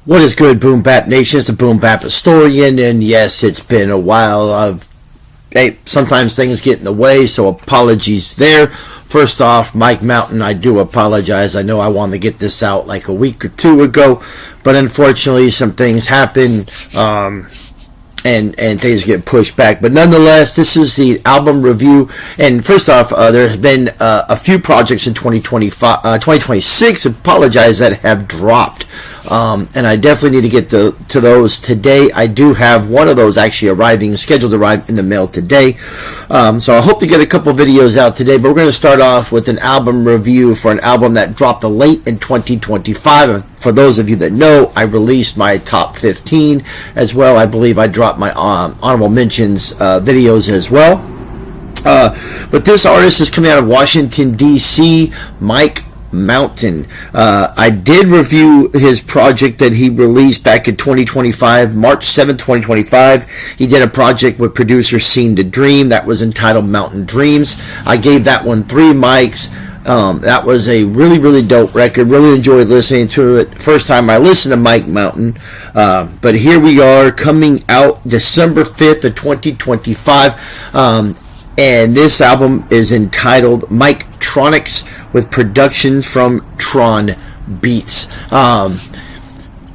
What is good, Boom Bap Nation? It's a Boom Bap historian, and yes, it's been a while. Hey, sometimes things get in the way, so apologies there. First off, Mike Mountain, I do apologize. I know I wanted to get this out like a week or two ago, but unfortunately some things happen, and things get pushed back. But nonetheless, this is the album review. And first off, there has been a few projects in 2026, apologize, that have dropped. And I definitely need to get to those today. I do have one of those actually scheduled to arrive in the mail today. So I hope to get a couple videos out today, but we're going to start off with an album review for an album that dropped late in 2025. For those of you that know, I released my top 15 as well. I believe I dropped my honorable mentions videos as well. But this artist is coming out of Washington, D.C., Mike Mountain. I did review his project that he released back in 2025, March 7th, 2025. He did a project with producer Scene to Dream that was entitled Mountain Dreams. I gave that one 3 mics. That was a really, really dope record. Really enjoyed listening to it. First time I listened to Mike Mountain. But here we are, coming out December 5th of 2025. And this album is entitled MicTronics, with production from Tronbeatz.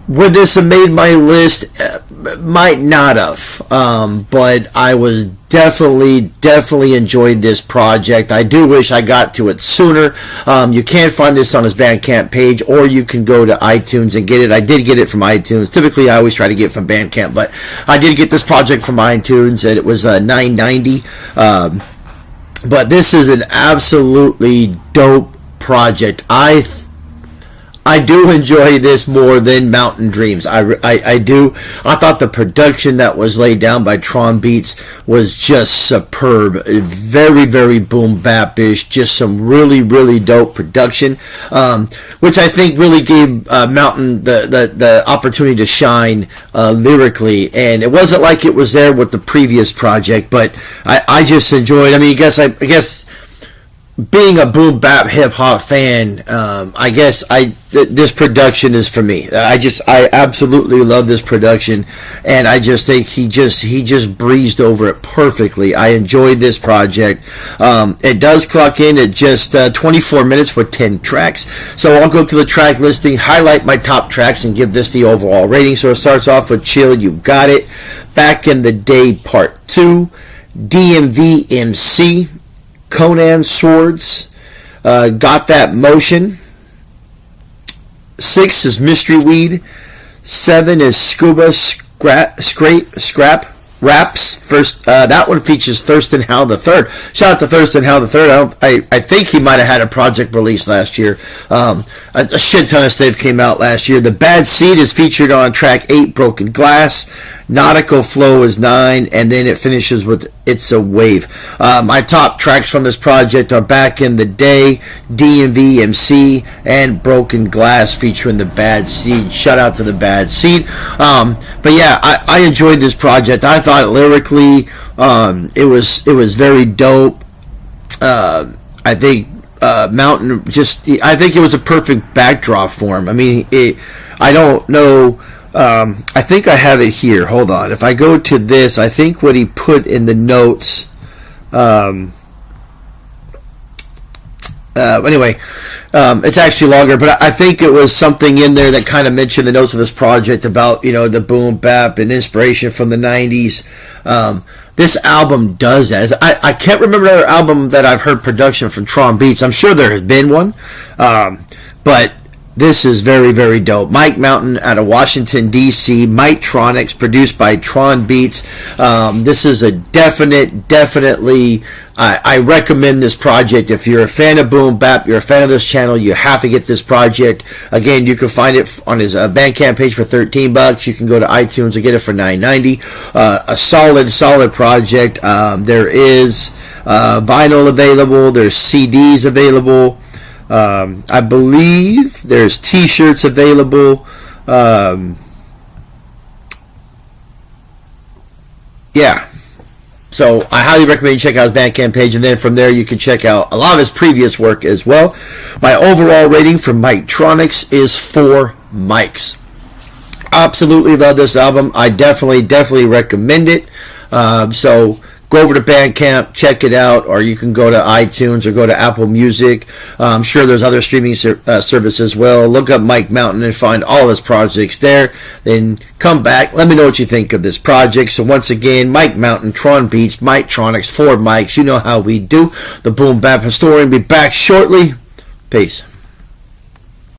Would this have made my list? Might not have. But I was definitely enjoyed this project. I do wish I got to it sooner. You can find this on his Bandcamp page, or you can go to iTunes and get it. I did get it from iTunes. Typically, I always try to get it from Bandcamp, but I did get this project from iTunes, and it was $9.90. But this is an absolutely dope project. I do enjoy this more than Mountain Dreams. I do. I thought the production that was laid down by Tronbeatz was just superb. Very boom bap-ish. Just some really dope production, which I think really gave Mountain the opportunity to shine lyrically. And it wasn't like it was there with the previous project, but I just enjoyed. I mean, I guess. Being a boom bap hip hop fan, I guess this production is for me. I absolutely love this production, and I just think he just breezed over it perfectly. I enjoyed this project. It does clock in at just 24 minutes with 10 tracks. So I'll go through the track listing, highlight my top tracks, and give this the overall rating. So it starts off with Chill, You Got It, Back in the Day Part 2, DMV MC, Conan Swords, Got That Motion. 6 is Mystery Weed. 7 is Scuba Scrap Raps. First, that one features Thurston Howell III. Shout out to Thurston Howell III. I think he might have had a project released last year. A shit ton of stuff came out last year. The Bad Seed is featured on track 8, Broken Glass. Nautical Flow is 9, and then it finishes with It's a Wave. My top tracks from this project are Back in the Day, DMV MC, and Broken Glass featuring the Bad Seed. Shout out to the Bad Seed. But yeah, I enjoyed this project. I thought lyrically, it was very dope. I think Mountain I think it was a perfect backdrop for him. I mean, I don't know. I think I have it here. Hold on. If I go to this, I think what he put in the notes. Anyway, it's actually longer, but I think it was something in there that kind of mentioned the notes of this project about, the boom bap and inspiration from the 90s. This album does that. I can't remember another album that I've heard production from Tronbeatz. I'm sure there has been one, but this is very dope. Mike Mountain out of Washington, D.C. MicTronics, produced by Tronbeatz. This is a definitely. I recommend this project. If you're a fan of boom bap, you're a fan of this channel, you have to get this project. Again, you can find it on his Bandcamp page for $13. You can go to iTunes and get it for $9.90. A solid project. There is vinyl available. There's CDs available. I believe there's t-shirts available. Yeah. So I highly recommend you check out his Bandcamp page, and then from there you can check out a lot of his previous work as well. My overall rating for MicTronics is 4 mics. absolutely love this album. I definitely recommend it. So go over to Bandcamp, check it out, or you can go to iTunes or go to Apple Music. I'm sure there's other streaming services as well. Look up Mike Mountain and find all his projects there. Then come back. Let me know what you think of this project. So once again, Mike Mountain, Tronbeatz, MicTronics, 4 mics. You know how we do. The Boom Bap Historian will be back shortly. Peace.